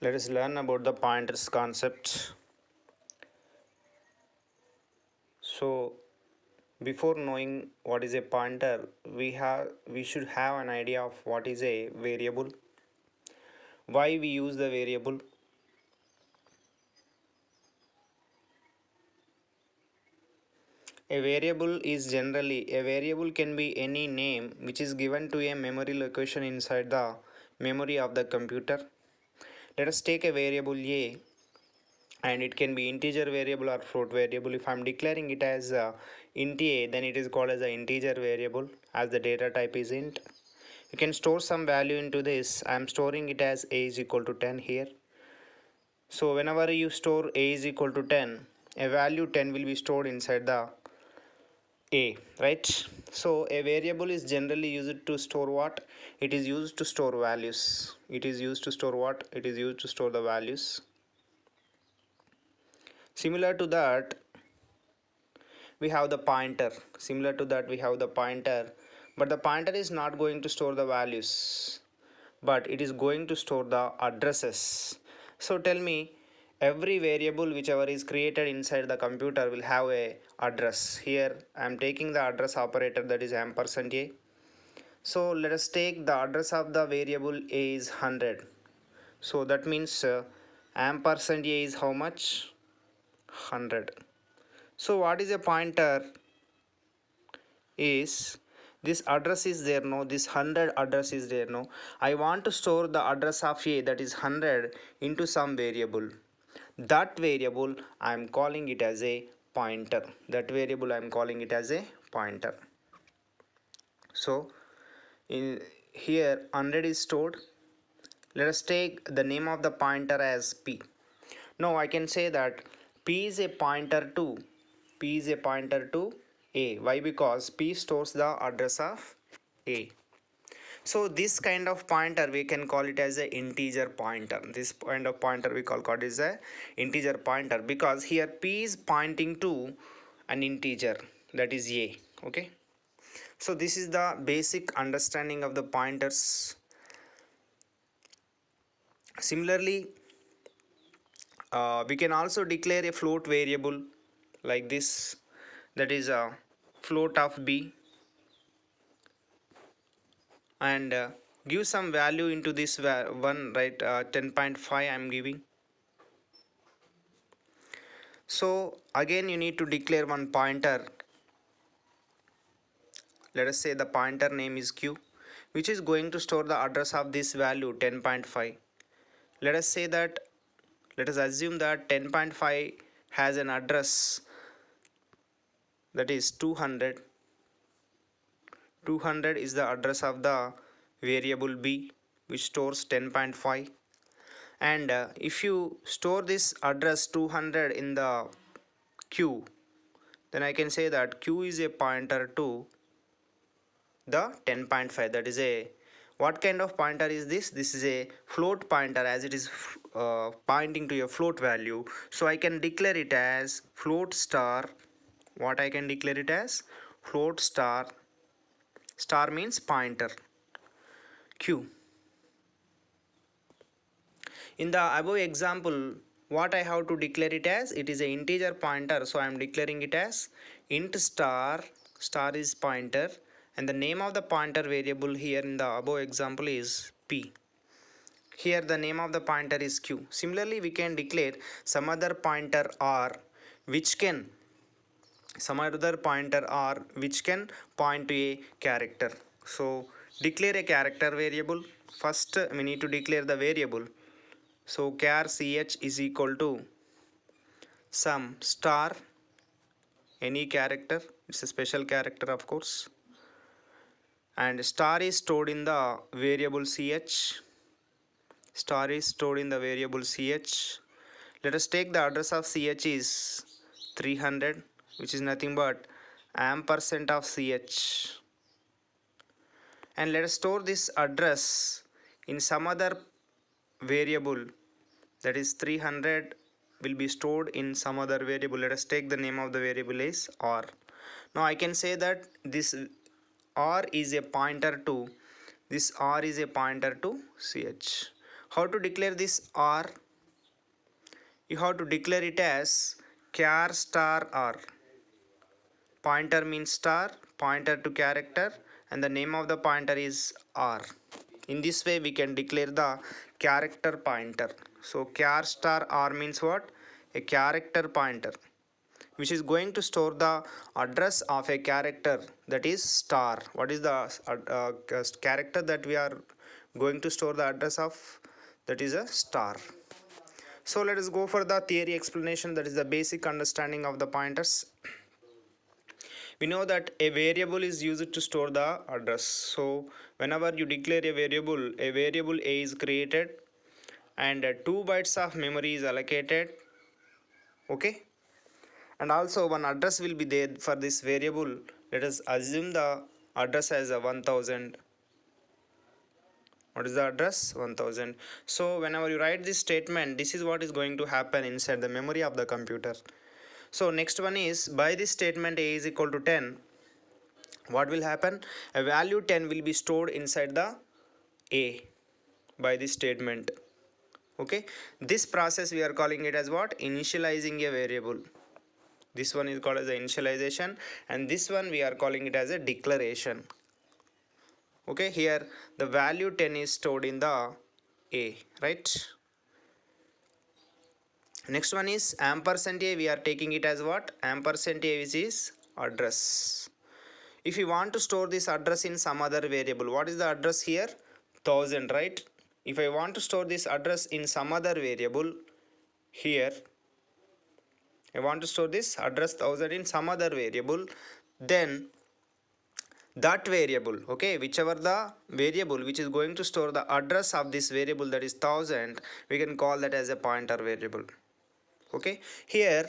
Let us learn about the pointers concept. So before knowing what is a pointer, we should have an idea of what is a variable, why we use the variable. A variable can be any name which is given to a memory location inside the memory of the computer. Let us take a variable a, and it can be integer variable or float variable. If I'm declaring it as int a, then it is called as an integer variable as the data type is int. You can store some value into this. I'm storing it as a is equal to 10 here. So whenever you store a is equal to 10, a value 10 will be stored inside the a, right? So a variable is generally used to store what? It is used to store values. It is used to store what? It is used to store the values. Similar to that, we have the pointer. Similar to that, we have the pointer, but the pointer is not going to store the values, but it is going to store the addresses. So tell me, every variable whichever is created inside the computer will have a address. Here I am taking the address operator, that is ampersand a. So let us take the address of the variable a is 100. So that means ampersand a is how much? 100. So what is a pointer? Is this address is there, no, this 100 address is there, no. I want to store the address of a, that is 100, into some variable. That variable I am calling it as a pointer. That variable I am calling it as a pointer. So in here 100 is stored. Let us take the name of the pointer as p. Now I can say that p is a pointer to p is a pointer to a. Why? Because p stores the address of a. So this kind of pointer we can call it as a integer pointer. This kind of pointer we call it as a integer pointer, because here p is pointing to an integer, that is a. Okay. So this is the basic understanding of the pointers. Similarly, we can also declare a float variable like this, that is a float of b, and give some value into this one, right? 10.5 I'm giving. So again you need to declare one pointer. Let us say the pointer name is q, which is going to store the address of this value 10.5. Let us say that, let us assume that 10.5 has an address, that is 200. 200 is the address of the variable b, which stores 10.5. And if you store this address 200 in the q, then I can say that q is a pointer to the 10.5. That is a, what kind of pointer is this? This is a float pointer, as it is pointing to a float value. So I can declare it as float star. What I can declare it as? Float star. Star means pointer q. In the above example, what I have to declare it as? It is an integer pointer, so I am declaring it as int star. Star is pointer, and the name of the pointer variable here in the above example is p. Here the name of the pointer is q. Similarly, we can declare some other pointer r, which can point to a character. So declare a character variable. First we need to declare the variable. So char ch is equal to some star, any character, it's a special character of course, and star is stored in the variable ch. Star is stored in the variable ch. Let us take the address of ch is 300, which is nothing but ampersand of ch, and let us store this address in some other variable, that is 300 will be stored in some other variable. Let us take the name of the variable is r. Now I can say that this r is a pointer to, this r is a pointer to ch. How to declare this R? You have to declare it as char star R. Pointer means star, pointer to character, and the name of the pointer is R. In this way we can declare the character pointer. So char star R means what? A character pointer which is going to store the address of a character, that is star. What is the character that we are going to store the address of? That is a star. So let us go for the theory explanation, that is the basic understanding of the pointers. We know that a variable is used to store the address. So whenever you declare a variable a is created and 2 bytes of memory is allocated. Okay, and also one address will be there for this variable. Let us assume the address as a 1000. What is the address? 1000. So whenever you write this statement, this is what is going to happen inside the memory of the computer. So next one is, by this statement a is equal to 10, what will happen? A value 10 will be stored inside the a by this statement. Okay, this process we are calling it as what? Initializing a variable. This one is called as the initialization, and this one we are calling it as a declaration. Okay, here the value 10 is stored in the a, right? Next one is ampersand a. We are taking it as what? Ampersand a, which is address. If you want to store this address in some other variable, what is the address here? 1000, right? If I want to store this address in some other variable, here I want to store this address 1000 in some other variable, then that variable, okay, whichever the variable which is going to store the address of this variable, that is 1000, we can call that as a pointer variable. Okay, here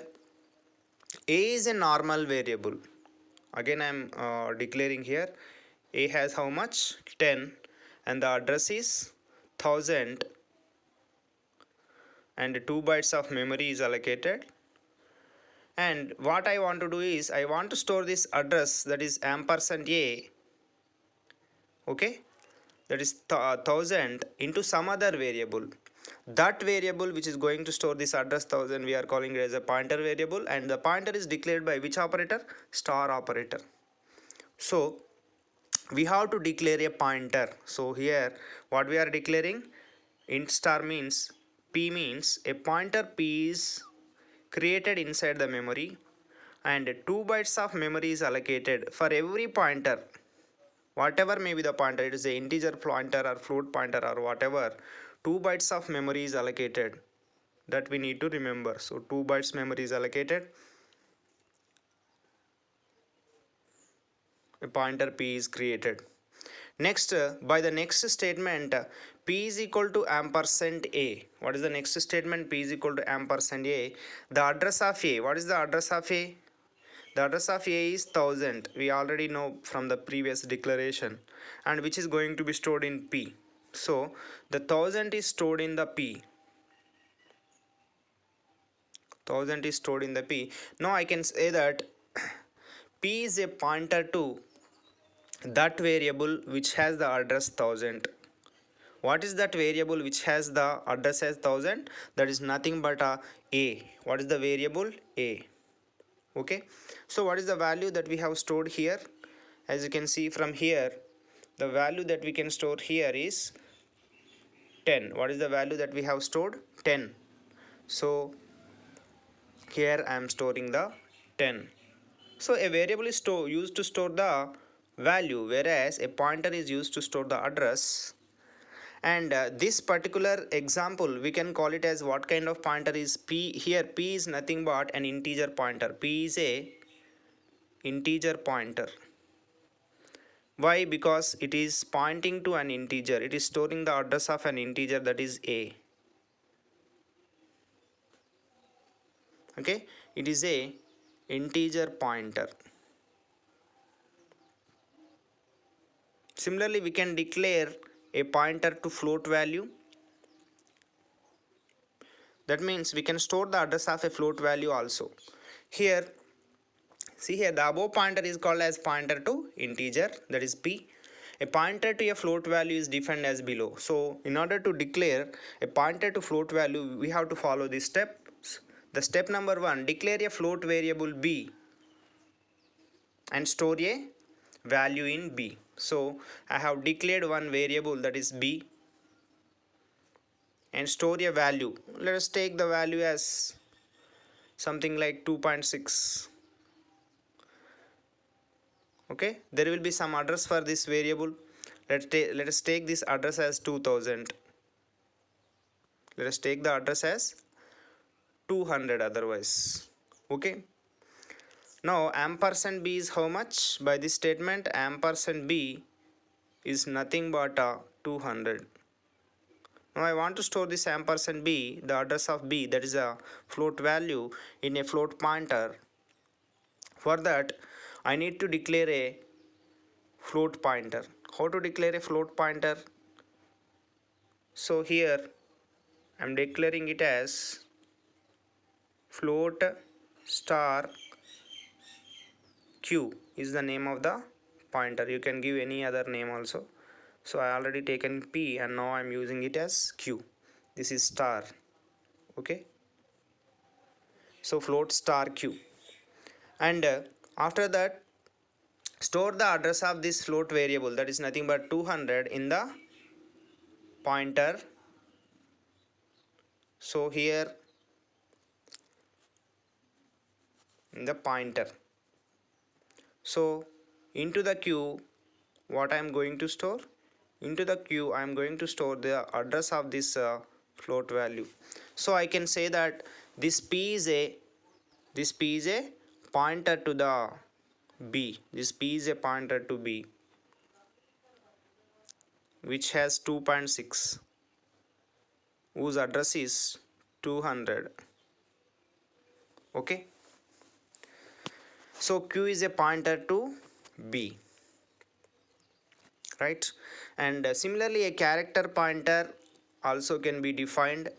a is a normal variable. Again I am declaring here a has how much? 10, and the address is 1000, and 2 bytes of memory is allocated. And what I want to do is, I want to store this address, that is ampersand a, okay, that is 1000, into some other variable. That variable which is going to store this address 1000, we are calling it as a pointer variable, and the pointer is declared by which operator? Star operator. So we have to declare a pointer. So here what we are declaring, int star means p, means a pointer p is created inside the memory, and 2 bytes of memory is allocated for every pointer. Whatever may be the pointer, it is a integer pointer or float pointer or whatever, 2 bytes of memory is allocated. That we need to remember. So 2 bytes memory is allocated, a pointer p is created. Next, by the next statement, p is equal to ampersand a. What is the next statement? P is equal to ampersand a. The address of a. What is the address of a? The address of a is 1000. We already know from the previous declaration, and which is going to be stored in p. So the 1000 is stored in the p. 1000 is stored in the p. Now I can say that p is a pointer to that variable which has the address 1000. What is that variable which has the address as 1000? That is nothing but a. What is the variable? A. Okay, so what is the value that we have stored here? As you can see from here, the value that we can store here is 10. What is the value that we have stored? 10. So here I am storing the 10. So a variable is used to store the value, whereas a pointer is used to store the address. And this particular example, we can call it as what kind of pointer is p? Here p is nothing but an integer pointer. P is a integer pointer. Why? Because it is pointing to an integer. It is storing the address of an integer, that is a. Okay, it is a integer pointer. Similarly, we can declare a pointer to float value. That means we can store the address of a float value also. Here, see here, the above pointer is called as pointer to integer, that is p. A pointer to a float value is defined as below. So in order to declare a pointer to float value, we have to follow these steps. The step number 1, declare a float variable b and store a value in b. So I have declared one variable, that is b, and store a value. Let us take the value as something like 2.6. Okay, there will be some address for this variable. Let us take this address as 2000. Let us take the address as 200 otherwise. Okay, now ampersand b is how much? By this statement, ampersand b is nothing but 200. Now I want to store this ampersand b, the address of b, that is a float value, in a float pointer. For that I need to declare a float pointer. How to declare a float pointer? So here I am declaring it as float star q is the name of the pointer. You can give any other name also. So I already taken p and now I am using it as q. This is star. Okay, so float star q, and after that store the address of this float variable, that is nothing but 200, in the pointer. So here in the pointer, so into the queue, what I am going to store? Into the queue I am going to store the address of this float value. So I can say that this p is a pointer to the b. This p is a pointer to b, which has 2.6, whose address is 200. Okay, so q is a pointer to b, right? And similarly a character pointer also can be defined.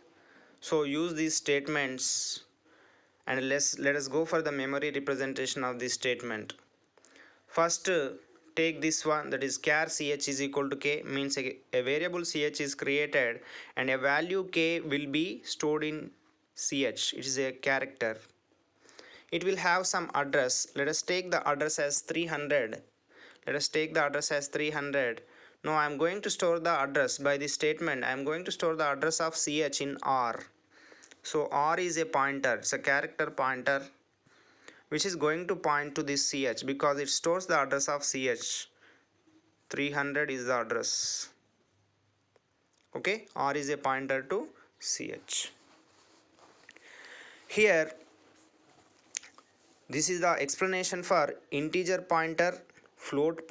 So use these statements, and let us go for the memory representation of this statement. First, take this one, that is char ch is equal to k, means a variable ch is created and a value k will be stored in ch. It is a character. It will have some address. Let us take the address as 300. Let us take the address as 300. Now I am going to store the address. By this statement I am going to store the address of ch in r. So r is a pointer, it's a character pointer which is going to point to this ch because it stores the address of ch. 300 is the address. Okay, r is a pointer to ch. Here this is the explanation for integer pointer, float pointer,